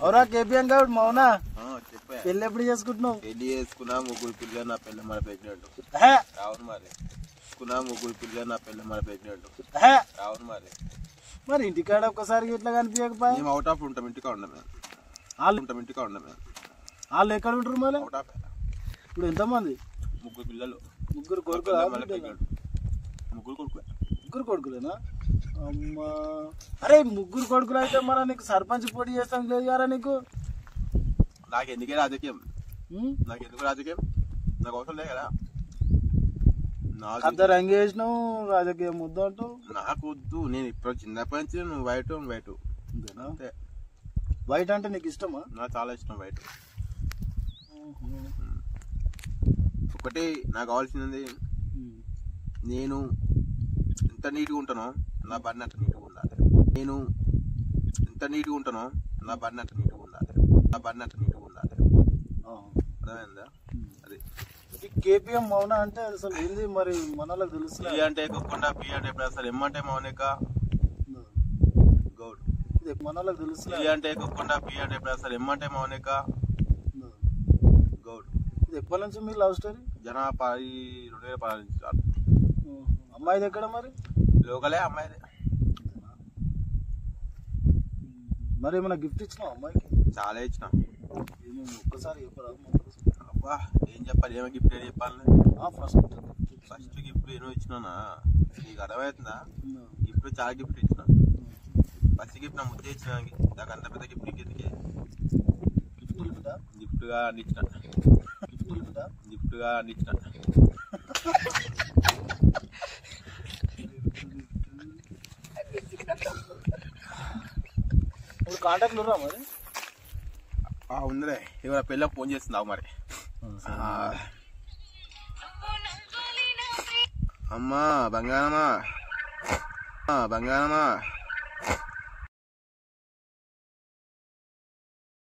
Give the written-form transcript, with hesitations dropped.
అవునా కేపీఎం గౌడ్ మౌనా చెప్పా పెళ్ళి ఎప్పుడు చేసుకుంటున్నావు? పెళ్లి చేసుకున్నా ముగ్గురు పిల్లలు నా పిల్ల మన ప్రెగ్నెంట్. అవును మరి చేసుకున్నా ముగ్గురు పిల్లలు నా పిల్ల మన ప్రెగ్నెంట్. అవును మరి మరి ఇంటికాడ ఒక్కసారి ఇట్లా కనిపించకపోయా? మేము అవుట్ ఆఫ్ ఉంటాం, ఇంటికా ఉండమే వాళ్ళు ఉంటాం, ఇంటికా ఉండమే. వాళ్ళు ఎక్కడ ఉంటారు మరి? Out of. ఇప్పుడు ఎంతమంది? ముగ్గురు పిల్లలు. ముగ్గురు కొడుకులా? ముగ్గురు కొడుకులే. ముగ్గురు కొడుకులేనా? అమ్మా అరే ముగ్గురు కొడుకులు అయితే మరి నీకు సర్పంచ్ పోటీ చేస్తాం లేదు కదా నీకు? నాకు ఎందుకే రాజకీయం, నాకు ఎందుకు రాజకీయం, నాకు అవసరం లేదు కదా. అందరు రంగు వేసినావు రాజకీయం వద్దు అంటూ. నాకు వద్దు, నేను ఇప్పుడు చిన్నప్పటి నుంచి నువ్వు వైట్ వైట్ అంతే. వైట్ అంటే నీకు ఇష్టమా? నాకు చాలా ఇష్టం వైట్. ఒకటి నాకు కావాల్సింది, నేను ఎంత నీట్గా ఉంటానో నా బండి అంత నీట్గా ఉండాలి. నేను ఎంత నీట్గా ఉంటానో నా బండి అంత నీట్గా ఉండాలి. నా బండి అంత నీట్గా ఉండాలి. అర్థమైందా? అది కేపీఎం మౌనా అంటే అసలు ఏంది మరి మనలకు తెలుసు. పి అంటే ఎక్కకుండా పి అంటే ఇప్పుడు అసలు ఎమ్మంటే మౌనిక గౌడ్. మనలకు తెలుసు. పి అంటే ఎక్కకుండా పి అంటే ఇప్పుడు అసలు ఎమ్మంటే మౌనిక గౌడ్. ఇది ఎప్పటి నుంచి మీ లవ్ స్టోరీ? జనాభా 2010 నుంచి స్టార్ట్. అమ్మాయిది ఎక్కడ మరి? లోకలే అమ్మాయిది. మరి ఏమైనా గిఫ్ట్ ఇచ్చినావు అమ్మాయికి? చాలా ఇచ్చిన. ఒక్కసారి చెప్పరా? అబ్బా ఏం చెప్పాలి, ఏమో గిఫ్ట్ ఏం చెప్పాలి. ఫస్ట్ గిఫ్ట్ ఏమో ఇచ్చినా నీకు అర్థమవుతుందా? గిఫ్ట్ చాలా గిఫ్ట్ ఇచ్చిన. ఫస్ట్ గిఫ్ట్ నా ముద్దే ఇచ్చిన, నాకు అంత పెద్ద గిఫ్ట్ ఎందుకే. గిఫ్ట్గా అందించిన, గిఫ్ట్గా అందించిన. కాంటాక్ట్ ఉన్నా మరి? ఉందిలే, ఇవాళ పెళ్ళకి ఫోన్ చేస్తున్నావు మరి. అమ్మా బంగారమా, బంగారమా.